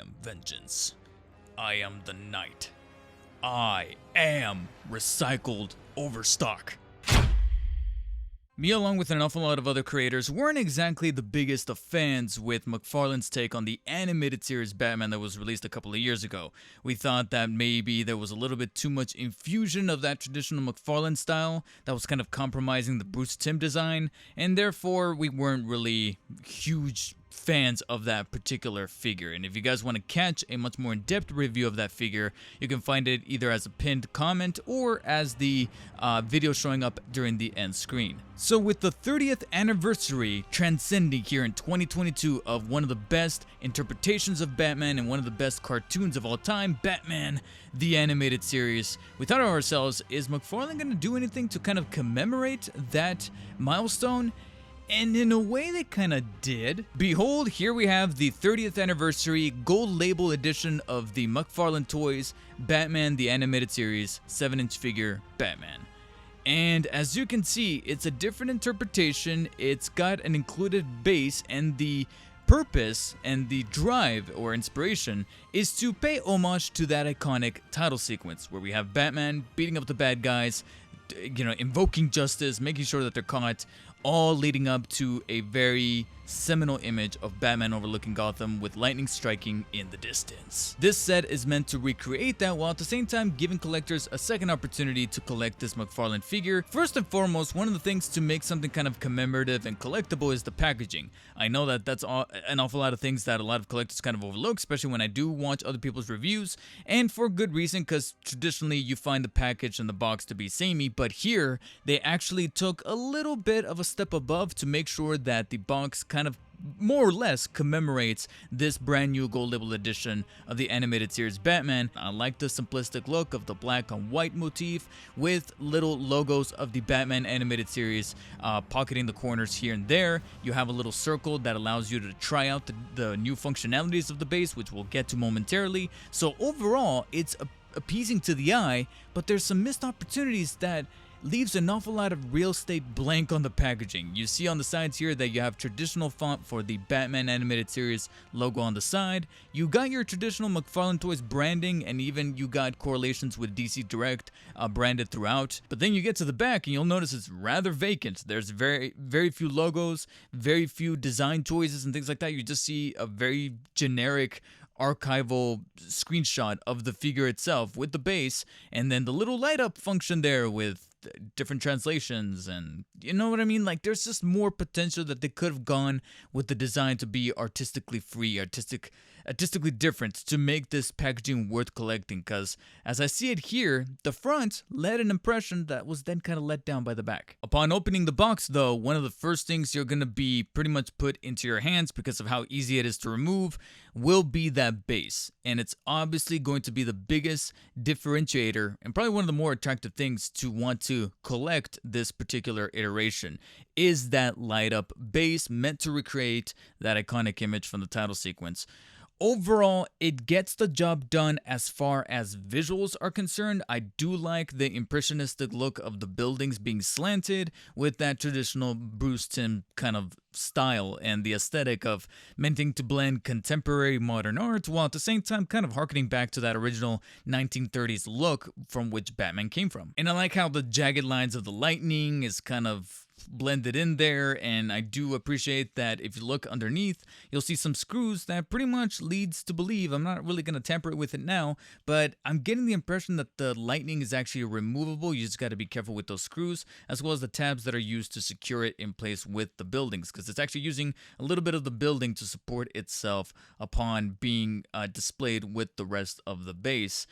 am vengeance. I am the night. I am recycled overstock. Me, along with an awful lot of other creators, weren't exactly the biggest of fans with McFarlane's take on the animated series Batman that was released a couple of years ago. We thought that maybe there was a little bit too much infusion of that traditional McFarlane style that was kind of compromising the Bruce Timm design, and therefore we weren't really huge fans of that particular figure. And if you guys want to catch a much more in-depth review of that figure, you can find it either as a pinned comment or as the video showing up during the end screen. So with the 30th anniversary transcending here in 2022 of one of the best interpretations of Batman and one of the best cartoons of all time, Batman the Animated Series, we thought to ourselves, is McFarlane going to do anything to kind of commemorate that milestone? And in a way they kind of did. Behold, here we have the 30th anniversary gold label edition of the McFarlane Toys Batman the Animated Series 7-inch figure Batman. And as you can see, it's a different interpretation. It's got an included base, and the purpose and the drive or inspiration is to pay homage to that iconic title sequence where we have Batman beating up the bad guys, invoking justice, making sure that they're caught, all leading up to a very seminal image of Batman overlooking Gotham with lightning striking in the distance. This set is meant to recreate that while at the same time giving collectors a second opportunity to collect this McFarlane figure. First and foremost, one of the things to make something kind of commemorative and collectible is the packaging. I know that that's an awful lot of things that a lot of collectors kind of overlook, especially when I do watch other people's reviews, and for good reason, because traditionally you find the package and the box to be samey, but here they actually took a little bit of a step above to make sure that the box kind of more or less commemorates this brand new gold label edition of the animated series Batman. I like the simplistic look of the black on white motif with little logos of the Batman animated series pocketing the corners here and there. You have a little circle that allows you to try out the new functionalities of the base, which we'll get to momentarily. So overall, it's appeasing to the eye, but there's some missed opportunities that leaves an awful lot of real estate blank on the packaging. You see on the sides here that you have traditional font for the Batman Animated Series logo on the side. You got your traditional McFarlane Toys branding, and even you got correlations with DC Direct branded throughout. But then you get to the back and you'll notice it's rather vacant. There's very few logos, very few design choices and things like that. You just see a very generic archival screenshot of the figure itself with the base, and then the little light up function there with different translations, and you know what I mean? Like, there's just more potential that they could have gone with the design to be artistically free, artistically different, to make this packaging worth collecting. Because as I see it here, the front led an impression that was then kind of let down by the back. Upon opening the box though, one of the first things you're going to be pretty much put into your hands, because of how easy it is to remove, will be that base. And it's obviously going to be the biggest differentiator and probably one of the more attractive things to want to collect this particular iteration, is that light up base meant to recreate that iconic image from the title sequence. Overall, it gets the job done as far as visuals are concerned. I do like the impressionistic look of the buildings being slanted with that traditional Bruce Timm kind of style and the aesthetic of meaning to blend contemporary modern art while at the same time kind of harkening back to that original 1930s look from which Batman came from. And I like how the jagged lines of the lightning is kind of blended in there, and I do appreciate that if you look underneath, you'll see some screws that pretty much leads to believe, I'm not really going to tamper it with it now, but I'm getting the impression that the lightning is actually removable. You just got to be careful with those screws, as well as the tabs that are used to secure it in place with the buildings, because it's actually using a little bit of the building to support itself upon being displayed with the rest of the base.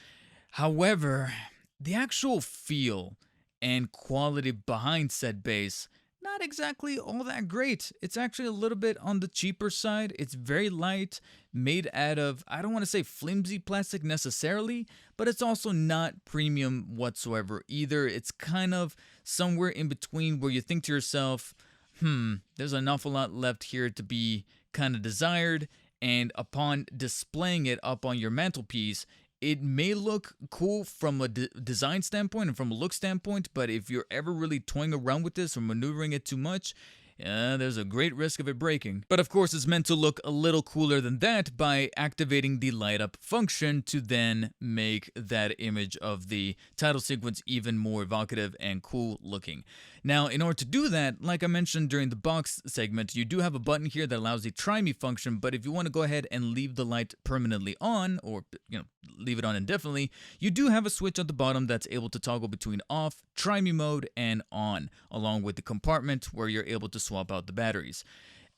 However, the actual feel and quality behind said base, not exactly all that great. It's actually a little bit on the cheaper side. It's very light, made out of, I don't want to say flimsy plastic necessarily, but it's also not premium whatsoever either. It's kind of somewhere in between where you think to yourself, there's an awful lot left here to be kind of desired, and upon displaying it up on your mantelpiece, it may look cool from a design standpoint and from a look standpoint, but if you're ever really toying around with this or maneuvering it too much, there's a great risk of it breaking. But of course, it's meant to look a little cooler than that by activating the light up function to then make that image of the title sequence even more evocative and cool looking. Now, in order to do that, like I mentioned during the box segment, you do have a button here that allows the try me function, but if you want to go ahead and leave the light permanently on, or leave it on indefinitely, you do have a switch at the bottom that's able to toggle between off, try me mode, and on, along with the compartment where you're able to swap out the batteries.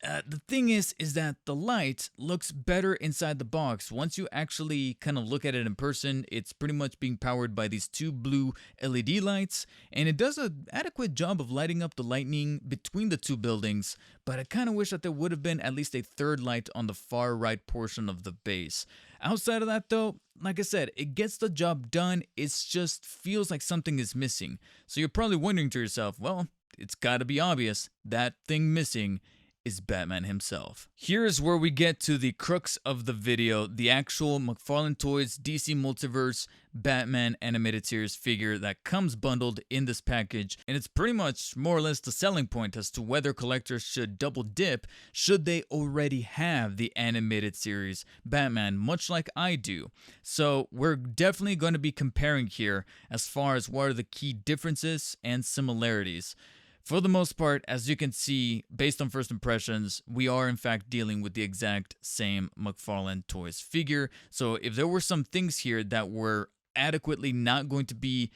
The thing is that the light looks better inside the box. Once you actually kind of look at it in person, it's pretty much being powered by these two blue LED lights, and it does an adequate job of lighting up the lightning between the two buildings, but I kind of wish that there would have been at least a third light on the far right portion of the base. Outside of that though, like I said, it gets the job done, it just feels like something is missing. So you're probably wondering to yourself, well, it's gotta be obvious, that thing missing is Batman himself. Here's where we get to the crux of the video, the actual McFarlane Toys DC Multiverse Batman animated series figure that comes bundled in this package, and it's pretty much more or less the selling point as to whether collectors should double dip should they already have the animated series Batman, much like I do. So we're definitely going to be comparing here as far as what are the key differences and similarities. For the most part, as you can see, based on first impressions, we are in fact dealing with the exact same McFarlane Toys figure. So if there were some things here that were adequately not going to be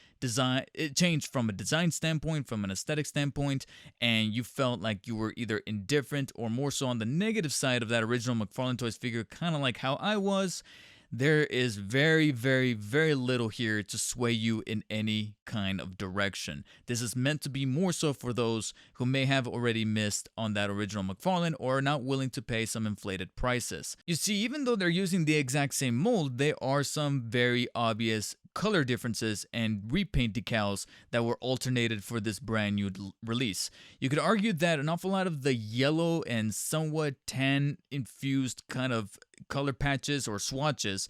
changed from a design standpoint, from an aesthetic standpoint, and you felt like you were either indifferent or more so on the negative side of that original McFarlane Toys figure, kind of like how I was, there is very, very, very little here to sway you in any kind of direction. This is meant to be more so for those who may have already missed on that original McFarlane or are not willing to pay some inflated prices. You see, even though they're using the exact same mold, there are some very obvious color differences and repaint decals that were alternated for this brand new release. You could argue that an awful lot of the yellow and somewhat tan infused kind of color patches or swatches,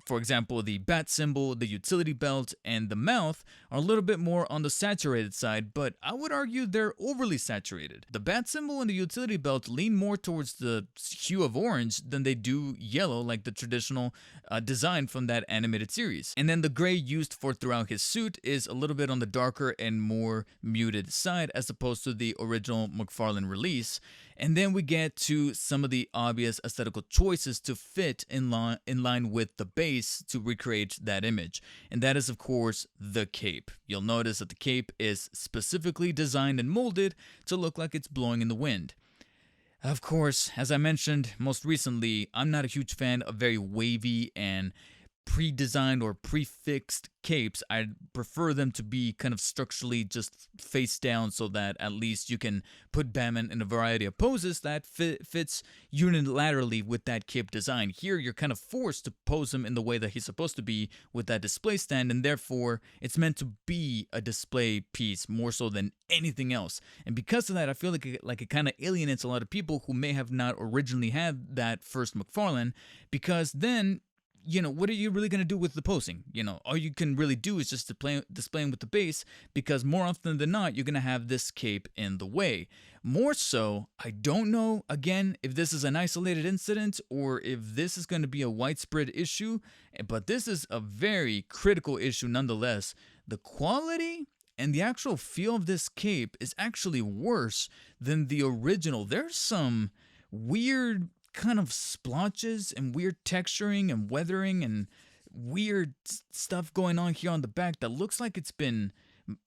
for example the bat symbol, the utility belt, and the mouth, are a little bit more on the saturated side, but I would argue they're overly saturated. The bat symbol and the utility belt lean more towards the hue of orange than they do yellow, like the traditional design from that animated series. And then the gray used for throughout his suit is a little bit on the darker and more muted side as opposed to the original McFarlane release. And then we get to some of the obvious aesthetical choices to fit in line with the base to recreate that image. And that is, of course, the cape. You'll notice that the cape is specifically designed and molded to look like it's blowing in the wind. Of course, as I mentioned most recently, I'm not a huge fan of very wavy and pre-designed or prefixed capes. I prefer them to be kind of structurally just face down so that at least you can put Batman in a variety of poses that fits unilaterally with that cape design. Here you're kind of forced to pose him in the way that he's supposed to be with that display stand, and therefore it's meant to be a display piece more so than anything else. And because of that, I feel like it kind of alienates a lot of people who may have not originally had that first McFarlane, because then what are you really going to do with the posing? All you can really do is just displaying with the base, because more often than not, you're going to have this cape in the way. More so, I don't know, again, if this is an isolated incident or if this is going to be a widespread issue, but this is a very critical issue nonetheless. The quality and the actual feel of this cape is actually worse than the original. There's some weird kind of splotches and weird texturing and weathering and weird stuff going on here on the back that looks like it's been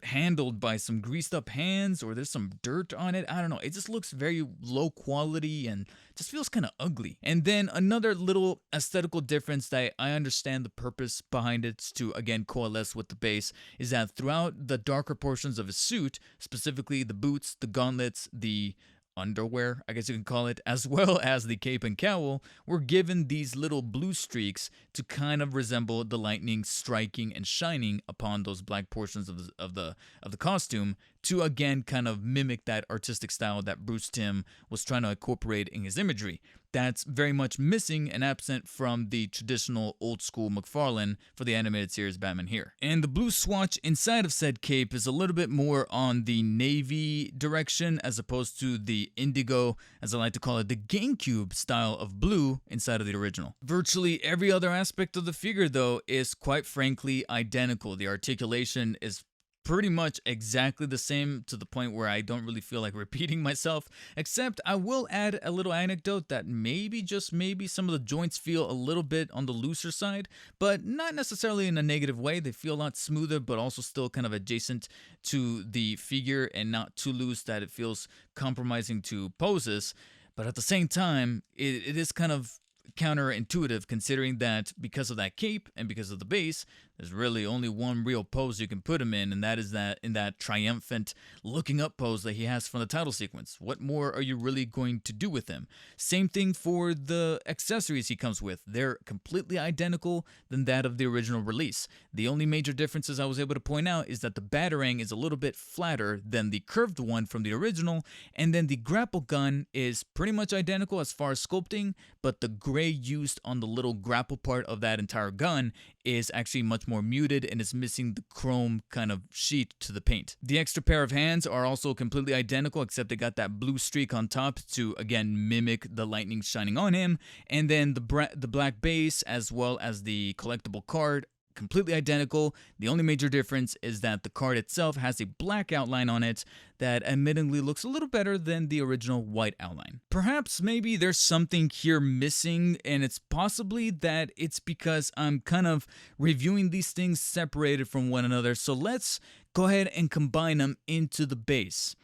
handled by some greased up hands, or there's some dirt on it. I don't know. It just looks very low quality and just feels kind of ugly. And then another little aesthetical difference that I understand the purpose behind it to, again, coalesce with the base, is that throughout the darker portions of his suit, specifically the boots, the gauntlets, the underwear, I guess you can call it, as well as the cape and cowl, were given these little blue streaks to kind of resemble the lightning striking and shining upon those black portions of the costume, to again kind of mimic that artistic style that Bruce Timm was trying to incorporate in his imagery. that's very much missing and absent from the traditional old school McFarlane for the animated series Batman here. And the blue swatch inside of said cape is a little bit more on the navy direction as opposed to the indigo, as I like to call it, the GameCube style of blue inside of the original. Virtually every other aspect of the figure though is quite frankly identical. The articulation is pretty much exactly the same to the point where I don't really feel like repeating myself, except I will add a little anecdote that maybe, just maybe, some of the joints feel a little bit on the looser side, but not necessarily in a negative way. They feel a lot smoother, but also still kind of adjacent to the figure and not too loose that it feels compromising to poses. But at the same time, it is kind of counterintuitive, considering that because of that cape and because of the base, there's really only one real pose you can put him in, and that is that in that triumphant looking up pose that he has from the title sequence. What more are you really going to do with him? Same thing for the accessories he comes with. They're completely identical than that of the original release. The only major differences I was able to point out is that the batarang is a little bit flatter than the curved one from the original, and then the grapple gun is pretty much identical as far as sculpting, but the gray used on the little grapple part of that entire gun is actually much more muted and is missing the chrome kind of sheet to the paint. The extra pair of hands are also completely identical, except they got that blue streak on top to again mimic the lightning shining on him, and then the black base as well as the collectible card, completely identical. The only major difference is that the card itself has a black outline on it that admittedly looks a little better than the original white outline. Perhaps maybe there's something here missing, and it's possibly that it's because I'm kind of reviewing these things separated from one another. So let's go ahead and combine them into the base.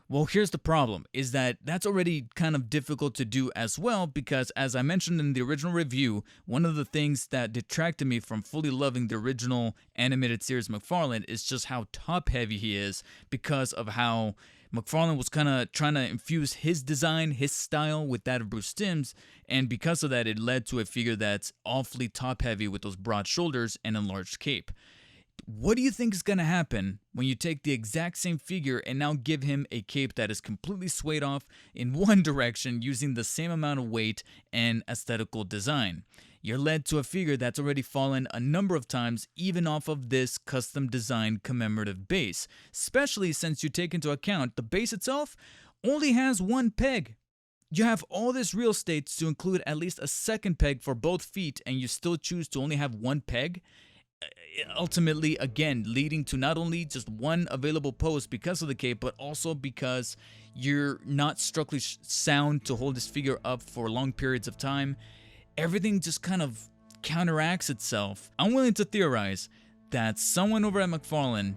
Well, here's the problem, is that that's already kind of difficult to do as well, because as I mentioned in the original review, one of the things that detracted me from fully loving the original animated series McFarlane is just how top heavy he is, because of how McFarlane was kind of trying to infuse his design, his style with that of Bruce Timm's, and because of that it led to a figure that's awfully top heavy with those broad shoulders and enlarged cape. What do you think is going to happen when you take the exact same figure and now give him a cape that is completely swayed off in one direction using the same amount of weight and aesthetical design? You're led to a figure that's already fallen a number of times even off of this custom designed commemorative base, especially since you take into account the base itself only has one peg. You have all this real estate to include at least a second peg for both feet, and you still choose to only have one peg? Ultimately, again, leading to not only just one available pose because of the cape, but also because you're not structurally sound to hold this figure up for long periods of time. Everything just kind of counteracts itself. I'm willing to theorize that someone over at McFarlane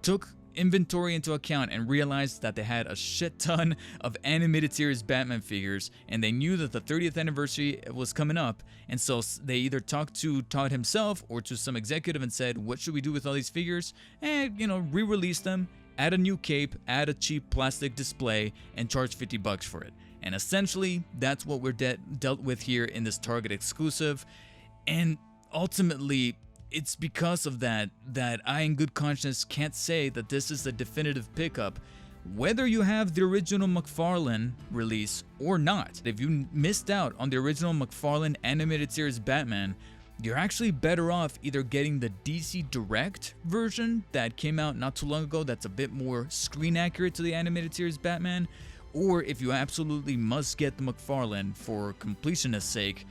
took inventory into account and realized that they had a shit ton of animated series Batman figures, and they knew that the 30th anniversary was coming up, and so they either talked to Todd himself or to some executive and said, what should we do with all these figures? And, re-release them, add a new cape, add a cheap plastic display, and charge $50 for it. And essentially, that's what we're dealt with here in this Target exclusive, and ultimately, it's because of that I in good conscience can't say that this is a definitive pickup, whether you have the original McFarlane release or not. If you missed out on the original McFarlane animated series Batman, you're actually better off either getting the DC Direct version that came out not too long ago that's a bit more screen accurate to the animated series Batman, or if you absolutely must get the McFarlane for completionist's sake,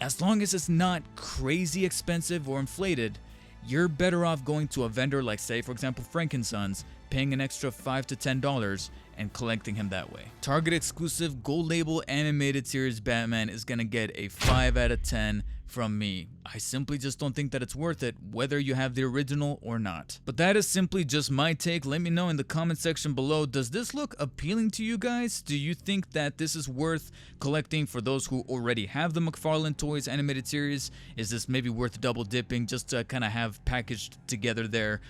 as long as it's not crazy expensive or inflated, you're better off going to a vendor like, say, for example, Frankensons, paying an extra $5 to $10 and collecting him that way. Target exclusive gold label animated series Batman is gonna get a 5 out of 10 from me. I simply just don't think that it's worth it, whether you have the original or not. But that is simply just my take. Let me know in the comment section below, does this look appealing to you guys? Do you think that this is worth collecting for those who already have the McFarlane Toys animated series? Is this maybe worth double dipping just to kind of have packaged together there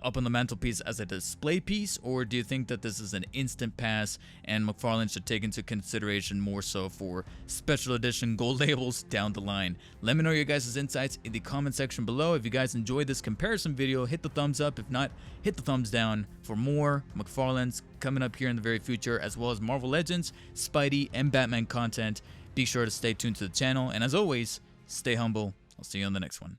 up on the mantelpiece as a display piece? Or do you think that this is an instant pass and McFarlane should take into consideration more so for special edition gold labels down the line? Let me know your guys' insight insights in the comment section below. If you guys enjoyed this comparison video, hit the thumbs up. If not, hit the thumbs down for more McFarlane's coming up here in the very future, as well as Marvel Legends, Spidey, and Batman content. Be sure to stay tuned to the channel, and as always, stay humble. I'll see you on the next one.